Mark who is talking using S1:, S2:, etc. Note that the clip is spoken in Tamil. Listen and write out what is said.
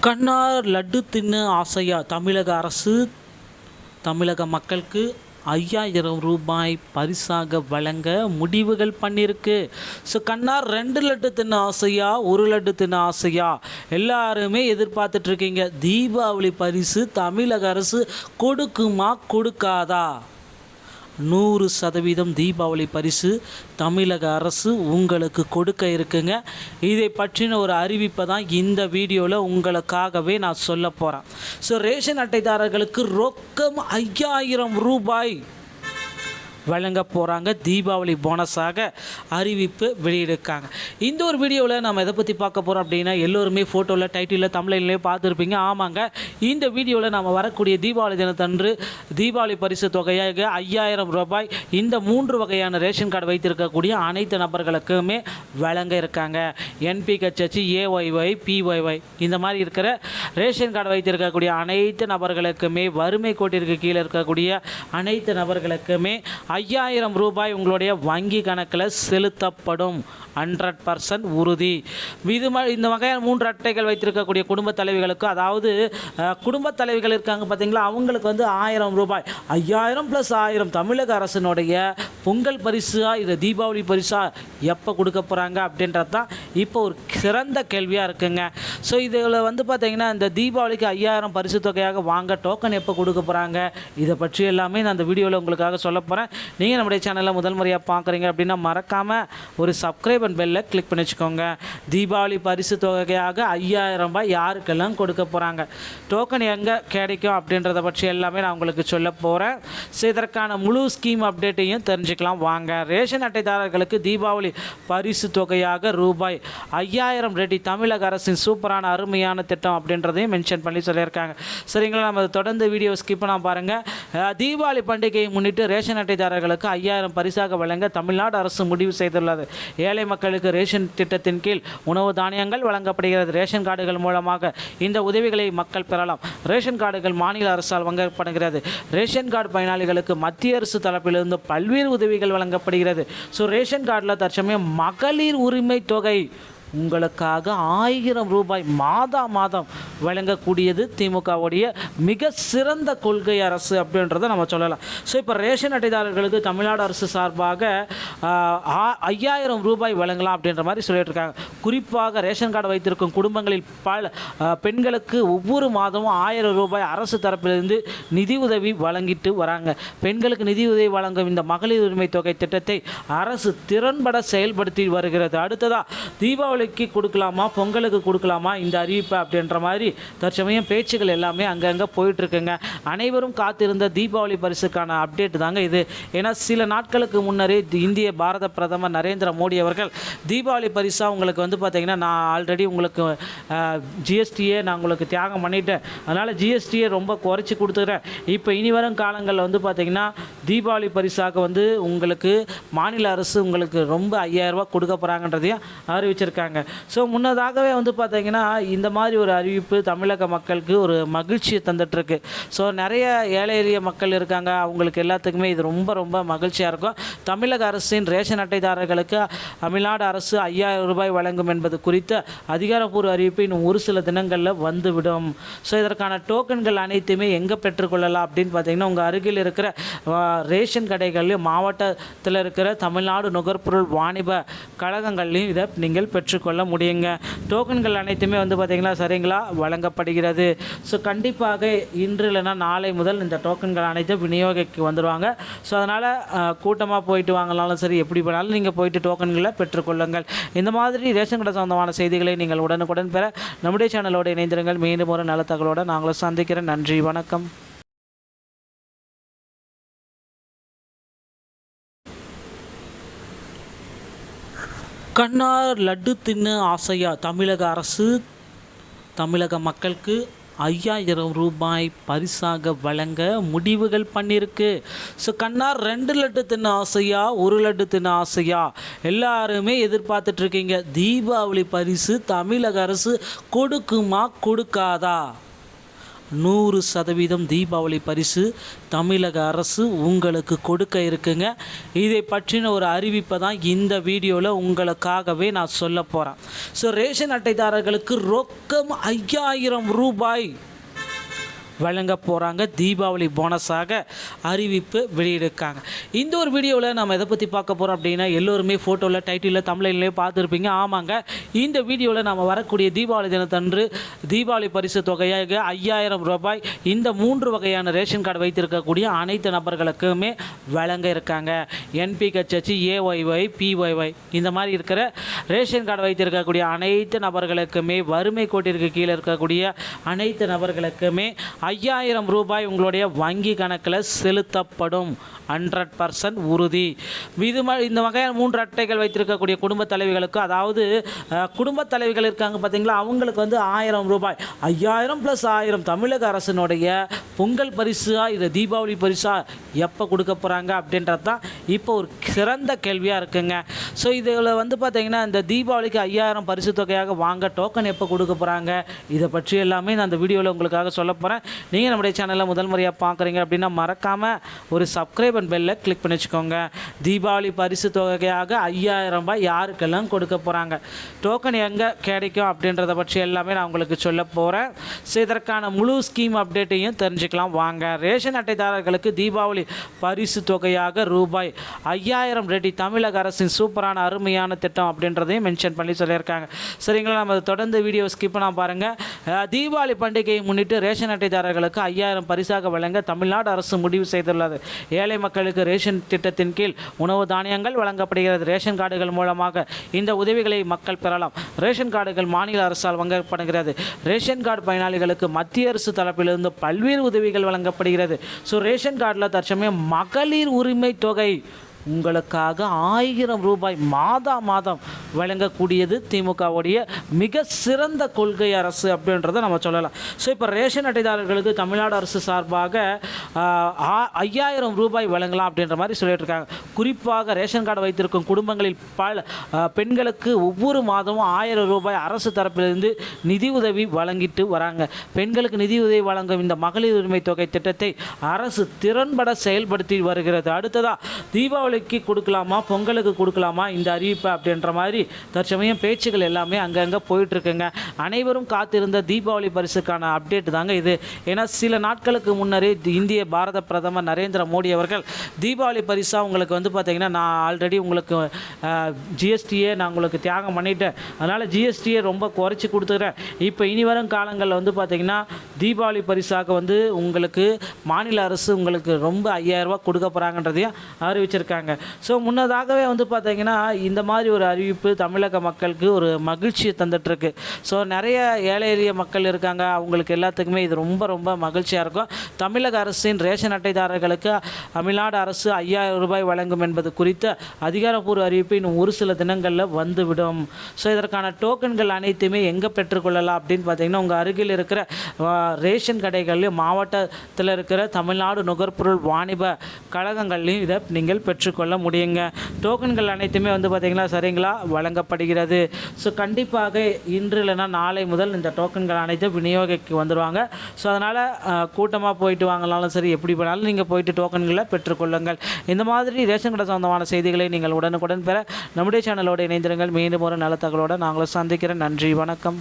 S1: கண்ணார் லட்டு தின்னு ஆசையா தமிழக அரசு தமிழக மக்களுக்கு 5000 ரூபாய் பரிசாக வழங்க முடிவுகள் பண்ணியிருக்கு. ஸோ கண்ணார் 2 லட்டு தின்ன ஆசையா 1 லட்டு தின்ன ஆசையா எல்லாருமே எதிர்பார்த்துட்ருக்கீங்க. தீபாவளி பரிசு தமிழக அரசு கொடுக்குமா கொடுக்காதா? 100% தீபாவளி பரிசு தமிழக அரசு உங்களுக்கு கொடுக்க இருக்குங்க. இதை பற்றின ஒரு அறிவிப்பை தான் இந்த வீடியோவில் உங்களுக்காகவே நான் சொல்ல போகிறேன். ஸோ ரேஷன் அட்டைதாரர்களுக்கு ரொக்கம் 5000 ரூபாய் வழங்க போகிறாங்க. தீபாவளி போனஸாக அறிவிப்பு வெளியிடுக்காங்க. இந்த ஒரு வீடியோவில் நம்ம எதை பற்றி பார்க்க போகிறோம் அப்படின்னா, எல்லோருமே ஃபோட்டோவில் டைட்டிலில் தமிழ்லேயே பார்த்துருப்பீங்க. ஆமாங்க, இந்த வீடியோவில் நம்ம வரக்கூடிய தீபாவளி தினத்தன்று தீபாவளி பரிசு தொகையாக 5000 ரூபாய் இந்த 3 வகையான ரேஷன் கார்டு வைத்திருக்கக்கூடிய அனைத்து நபர்களுக்குமே வழங்க இருக்காங்க. NPHH, AYY, PYY இந்த மாதிரி இருக்கிற ரேஷன் கார்டு வைத்திருக்கக்கூடிய அனைத்து நபர்களுக்குமே, வறுமை கோட்டிற்கு கீழே இருக்கக்கூடிய அனைத்து நபர்களுக்குமே 5000 ரூபாய் உங்களுடைய வங்கி கணக்கில் செலுத்தப்படும். 100% உறுதி. இந்த வகையான 3 அட்டைகள் வைத்திருக்கக்கூடிய குடும்பத் தலைவிகளுக்கு, அதாவது குடும்பத் தலைவிகள் இருக்காங்க பார்த்தீங்களா, அவங்களுக்கு 1000 ரூபாய் 5000 + 1000 தமிழக அரசினுடைய பொங்கல் பரிசா இது தீபாவளி பரிசா எப்போ கொடுக்க போகிறாங்க அப்படின்றது தான் இப்போ ஒரு சிறந்த கேள்வியாக இருக்குங்க. ஸோ இதில் பார்த்தீங்கன்னா இந்த தீபாவளிக்கு 5000 பரிசு தொகையாக வாங்க டோக்கன் எப்போ கொடுக்க போகிறாங்க, இதை பற்றி எல்லாமே நான் அந்த வீடியோவில் உங்களுக்காக சொல்ல போகிறேன். நீங்கள் நம்முடைய சேனலில் முதல் முறையாக பார்க்குறீங்க அப்படின்னா மறக்காமல் ஒரு சப்ஸ்கிரைப் அண்ட் பெல்லை கிளிக் பண்ணி வச்சுக்கோங்க. தீபாவளி பரிசு தொகையாக 5000 ரூபாய் யாருக்கெல்லாம் கொடுக்க போகிறாங்க, டோக்கன் எங்கே கிடைக்கும் அப்படின்றத பற்றி எல்லாமே நான் உங்களுக்கு சொல்ல போகிறேன். ஸோ இதற்கான முழு ஸ்கீம் அப்டேட்டையும் தெரிஞ்சுக்கலாம் வாங்க. ரேஷன் அட்டைதாரர்களுக்கு தீபாவளி பரிசு தொகையாக ரூபாய் 5000 ரெடி. தமிழக அரசின் சூப்பரான அருமையான திட்டம் அப்படின்றதையும் மென்ஷன் பண்ணி சொல்லியிருக்காங்க. சரிங்களா, நம்ம தொடர்ந்து வீடியோ ஸ்கிப் பண்ண பாருங்கள். தீபாவளி பண்டிகையை முன்னிட்டு ரேஷன் அட்டைதாரர்களுக்கு 5000 பரிசாக வழங்க தமிழ்நாடு அரசு முடிவு செய்துள்ளது. ஏழை மக்களுக்கு ரேஷன் திட்டத்தின் கீழ் உணவு தானியங்கள் வழங்கப்படுகிறது. ரேஷன் கார்டுகள் மூலமாக இந்த உதவிகளை மக்கள் பெறலாம். ரேஷன் கார்டுகள் மாநில அரசால் வழங்கப்படுகிறது. ரேஷன் கார்டு பயனாளிகளுக்கு மத்திய அரசு தரப்பிலிருந்து பல்வேறு உதவிகள் வழங்கப்படுகிறது. ஸோ ரேஷன் கார்டில் தற்சமயம் மகளிர் உரிமை தொகை உங்களுக்காக 1000 ரூபாய் மாதம் வழங்கக்கூடியது திமுகவுடைய மிக சிறந்த கொள்கை அரசு அப்படின்றத நம்ம சொல்லலாம். ஸோ இப்போ ரேஷன் அட்டைதாரர்களுக்கு தமிழ்நாடு அரசு சார்பாக 5000 ரூபாய் வழங்கலாம் அப்படின்ற மாதிரி சொல்லிட்டு இருக்காங்க. குறிப்பாக ரேஷன் கார்டு வைத்திருக்கும் குடும்பங்களில் பல பெண்களுக்கு ஒவ்வொரு மாதமும் 1000 ரூபாய் அரசு தரப்பிலிருந்து நிதி உதவி வழங்கிட்டு வராங்க. பெண்களுக்கு நிதி உதவி வழங்கும் இந்த மகளிர் உரிமை தொகை திட்டத்தை அரசு திறன்பட செயல்படுத்தி வருகிறது. அடுத்ததாக தீபாவளிக்கு கொடுக்கலாமா, பொங்கலுக்கு கொடுக்கலாமா இந்த அறிவிப்பு அப்படின்ற மாதிரி தற்சமயம் பேச்சுகள் எல்லாமே அங்கங்கே போயிட்டுருக்குங்க. அனைவரும் காத்திருந்த தீபாவளி பரிசுக்கான அப்டேட் தாங்க இது. ஏன்னா சில நாட்களுக்கு முன்னரே இந்திய பாரத பிரதமர் நரேந்திர மோடி அவர்கள் தீபாவளி பரிசாக உங்களுக்கு பார்த்தீங்கன்னா, நான் ஆல்ரெடி உங்களுக்கு ஜிஎஸ்டியை நான் உங்களுக்கு தியாகம் பண்ணிட்டேன், அதனால் ஜிஎஸ்டியை ரொம்ப குறைச்சி கொடுத்துக்கிறேன், இப்போ இனி வரும் காலங்களில் பார்த்தீங்கன்னா தீபாவளி பரிசாக உங்களுக்கு மாநில அரசு உங்களுக்கு ரொம்ப 5000 ரூபா கொடுக்க போகிறாங்கன்றதையும் அறிவிச்சிருக்காங்க. ஸோ முன்னதாகவே பார்த்தீங்கன்னா இந்த மாதிரி ஒரு அறிவிப்பு தமிழக மக்களுக்கு ஒரு மகிழ்ச்சியை தந்துட்டுருக்கு. ஸோ நிறைய ஏழை எளிய மக்கள் இருக்காங்க, அவங்களுக்கு எல்லாத்துக்குமே இது ரொம்ப ரொம்ப மகிழ்ச்சியாக இருக்கும். தமிழக அரசின் ரேஷன் அட்டைதாரர்களுக்கு தமிழ்நாடு அரசு 5000 ரூபாய் வழங்கும் என்பது குறித்த அதிகாரப்பூர்வ அறிவிப்பு இன்னும் ஒரு சில தினங்களில் வந்துவிடும். ஸோ இதற்கான டோக்கன்கள் அனைத்துமே எங்கே பெற்றுக்கொள்ளலாம் அப்படின்னு பார்த்தீங்கன்னா, உங்கள் அருகில் இருக்கிற ரேஷன் கடைகள்லையும் மாவட்டத்தில் இருக்கிற தமிழ்நாடு நுகர்பொருள் வாணிப கழகங்கள்லையும் இதை நீங்கள் பெற்றுக்கொள்ள முடியுங்க. டோக்கன்கள் அனைத்துமே பார்த்தீங்கன்னா சரிங்களா வழங்கப்படுகிறது. ஸோ கண்டிப்பாக இன்று இல்லைனா நாளை முதல் இந்த டோக்கன்கள் அனைத்தும் விநியோகிக்கு வந்துடுவாங்க. ஸோ அதனால் கூட்டமாக போயிட்டு வாங்கினாலும் சரி, எப்படி போனாலும் நீங்கள் போயிட்டு டோக்கன்களை பெற்றுக்கொள்ளுங்கள். இந்த மாதிரி ரேஷன் கடை சொந்தமான செய்திகளை நீங்கள் உடனுக்குடன் பெற நம்முடைய சேனலோடு இணைந்திருங்கள். மீண்டும் ஒரு நல்ல தகவலோடு நாங்களும் சந்திக்கிறேன். நன்றி, வணக்கம். கண்ணார் லட்டு தின்னு ஆசையா தமிழக அரசு தமிழக மக்களுக்கு 5000 ரூபாய் பரிசாக வழங்க முடிவுகள் பண்ணியிருக்கு. ஸோ கண்ணார் 2 லட்டு தின்ன ஆசையா 1 லட்டு தின்ன ஆசையா எல்லாருமே எதிர்பார்த்துட்ருக்கீங்க. தீபாவளி பரிசு தமிழக அரசு கொடுக்குமா கொடுக்காதா? 100% தீபாவளி பரிசு தமிழக அரசு உங்களுக்கு கொடுக்க இருக்குங்க. இதை பற்றின ஒரு அறிவிப்பை தான் இந்த வீடியோவில் உங்களுக்காகவே நான் சொல்ல போகிறேன். ஸோ ரேஷன் அட்டைதாரர்களுக்கு ரொக்கம் 5000 ரூபாய் வழங்க போகிறாங்க. தீபாவளி போனஸாக அறிவிப்பு வெளியிடுக்காங்க. இந்த ஒரு வீடியோவில் நம்ம எதை பற்றி பார்க்க போகிறோம் அப்படின்னா, எல்லோருமே ஃபோட்டோவில் டைட்டிலில் தமிழ்லேயே பார்த்துருப்பீங்க. ஆமாங்க, இந்த வீடியோவில் நம்ம வரக்கூடிய தீபாவளி தினத்தன்று தீபாவளி பரிசு தொகையாக 5000 ரூபாய் இந்த 3 வகையான ரேஷன் கார்டு வைத்திருக்கக்கூடிய அனைத்து நபர்களுக்குமே வழங்க இருக்காங்க. NPHH, AYY, PYY இந்த மாதிரி இருக்கிற ரேஷன் கார்டு வைத்திருக்கக்கூடிய அனைத்து நபர்களுக்குமே, வறுமை கோட்டிற்கு கீழே இருக்கக்கூடிய அனைத்து நபர்களுக்குமே 5000 ரூபாய் உங்களுடைய வங்கி கணக்கில் செலுத்தப்படும். 100% உறுதி. இந்த வகையான 3 அட்டைகள் வைத்திருக்கக்கூடிய குடும்பத் தலைவிகளுக்கு, அதாவது குடும்பத் தலைவிகள் இருக்காங்க பார்த்தீங்களா, அவங்களுக்கு 1000 ரூபாய், 5000 + 1000 தமிழக அரசினுடைய பொங்கல் பரிசா இது தீபாவளி பரிசா எப்போ கொடுக்க போகிறாங்க அப்படின்றது தான் இப்போ ஒரு சிறந்த கேள்வியாக இருக்குங்க. ஸோ இதில் பார்த்தீங்கன்னா, இந்த தீபாவளிக்கு 5000 பரிசு தொகையாக வாங்க டோக்கன் எப்போ கொடுக்க போகிறாங்க, இதை பற்றி எல்லாமே நான் அந்த வீடியோவில் உங்களுக்காக சொல்ல போகிறேன். நீங்கள் நம்முடைய சேனலில் முதல் முறையாக பார்க்குறீங்க அப்படின்னா மறக்காமல் ஒரு சப்ஸ்கிரைப் அண்ட் பெல்லை கிளிக் பண்ணி வச்சுக்கோங்க. தீபாவளி பரிசு தொகையாக 5000 ரூபாய் யாருக்கெல்லாம் கொடுக்க போகிறாங்க, டோக்கன் எங்கே கிடைக்கும் அப்படின்றத பற்றி எல்லாமே நான் உங்களுக்கு சொல்ல போகிறேன். ஸோ இதற்கான முழு ஸ்கீம் அப்டேட்டையும் தெரிஞ்சுக்கலாம் வாங்க. ரேஷன் அட்டைதாரர்களுக்கு தீபாவளி பரிசு தொகையாக ரூபாய் 5000 ரெடி. தமிழக அரசின் சூப்பரான அருமையான திட்டம் அப்படின்றதையும் மென்ஷன் பண்ணி சொல்லியிருக்காங்க. சரிங்களா, நம்ம தொடர்ந்து வீடியோ ஸ்கிப் பண்ணால் பாருங்கள். தீபாவளி பண்டிகையை முன்னிட்டு ரேஷன் அட்டைதாரர்களுக்கு 5000 பரிசாக வழங்க தமிழ்நாடு அரசு முடிவு செய்துள்ளது. ஏழை மக்களுக்கு ரேஷன் திட்டத்தின் கீழ் உணவு தானியங்கள் வழங்கப்படுகிறது. ரேஷன் கார்டுகள் மூலமாக இந்த உதவிகளை மக்கள் பெறலாம். ரேஷன் கார்டுகள் மாநில அரசால் வழங்கப்படுகிறது. ரேஷன் கார்டு பயனாளிகளுக்கு மத்திய அரசு தரப்பிலிருந்து பல்வேறு உதவிகள் வழங்கப்படுகிறது. ஸோ ரேஷன் கார்டில் தற்சமயம் மகளிர் உரிமை தொகை உங்களுக்காக 1000 ரூபாய் மாதம் வழங்கக்கூடியது திமுகவுடைய மிக சிறந்த கொள்கை அரசு அப்படின்றத நம்ம சொல்லலாம். ஸோ இப்போ ரேஷன் அட்டைதாரர்களுக்கு தமிழ்நாடு அரசு சார்பாக 5000 ரூபாய் வழங்கலாம் அப்படின்ற மாதிரி சொல்லிட்டு இருக்காங்க. குறிப்பாக ரேஷன் கார்டு வைத்திருக்கும் குடும்பங்களில் பெண்களுக்கு ஒவ்வொரு மாதமும் 1000 ரூபாய் அரசு தரப்பிலிருந்து நிதி உதவி வழங்கிட்டு வராங்க. பெண்களுக்கு நிதி உதவி வழங்கும் இந்த மகளிர் உரிமை தொகை திட்டத்தை அரசு திறன்பட செயல்படுத்தி வருகிறது. அடுத்ததாக தீபாவளி கொடுக்கலாமா, பொங்கலுக்கு கொடுக்கலாமா இந்த அறிவிப்பு அப்படின்ற மாதிரி தற்சமயம் பேச்சுகள் எல்லாமே அங்கங்கே போயிட்டுருக்குங்க. அனைவரும் காத்திருந்த தீபாவளி பரிசுக்கான அப்டேட் தாங்க இது. ஏன்னா சில நாட்களுக்கு முன்னரே இந்திய பாரத பிரதமர் நரேந்திர மோடி அவர்கள் தீபாவளி பரிசாக உங்களுக்கு பார்த்தீங்கன்னா, நான் ஆல்ரெடி உங்களுக்கு ஜிஎஸ்டியை நான் உங்களுக்கு தியாகம் பண்ணிட்டேன், அதனால் ஜிஎஸ்டியை ரொம்ப குறைச்சி கொடுத்துக்கிறேன், இப்போ இனி வரும் காலங்களில் பார்த்தீங்கன்னா தீபாவளி பரிசாக உங்களுக்கு மாநில அரசு உங்களுக்கு ரொம்ப 5000 ரூபா கொடுக்க போகிறாங்கன்றதையும் அறிவிச்சிருக்காங்க. ஸோ முன்னதாகவே பார்த்தீங்கன்னா இந்த மாதிரி ஒரு அறிவிப்பு தமிழக மக்களுக்கு ஒரு மகிழ்ச்சியை தந்துட்டுருக்கு. ஸோ நிறைய ஏழை எளிய மக்கள் இருக்காங்க, அவங்களுக்கு எல்லாத்துக்குமே இது ரொம்ப ரொம்ப மகிழ்ச்சியாக இருக்கும். தமிழக அரசின் ரேஷன் அட்டைதாரர்களுக்கு தமிழ்நாடு அரசு 5000 ரூபாய் வழங்கும் என்பது குறித்த அதிகாரப்பூர்வ அறிவிப்பு இன்னும் ஒரு சில தினங்களில் வந்துவிடும். ஸோ இதற்கான டோக்கன்கள் அனைத்துமே எங்கே பெற்றுக்கொள்ளலாம் அப்படின்னு பார்த்தீங்கன்னா, உங்கள் அருகில் இருக்கிற ரேஷன் கடைகள்லையும் மாவட்டத்தில் இருக்கிற தமிழ்நாடு நுகர்பொருள் வாணிப கழகங்கள்லையும் இதை நீங்கள் பெற்றுக்கொள்ள முடியுங்க. டோக்கன்கள் அனைத்துமே பார்த்தீங்களா சரிங்களா வழங்கப்படுகிறது. ஸோ கண்டிப்பாக இன்று இல்லைனா நாளை முதல் இந்த டோக்கன்கள் அனைத்தும் விநியோகிக்கு வந்துடுவாங்க. ஸோ அதனால் கூட்டமாக போயிட்டு வாங்கலாலும் சரி, எப்படி பண்ணாலும் நீங்கள் போயிட்டு டோக்கன்களை பெற்றுக்கொள்ளுங்கள். இந்த மாதிரி ரேஷன் கடை சொந்தமான செய்திகளை நீங்கள் உடனுக்குடன் பெற நம்முடைய சேனலோடு இணைந்திருங்கள். மீண்டும் ஒரு நல்ல தகவலோடு நாங்களும் சந்திக்கிறேன். நன்றி, வணக்கம்.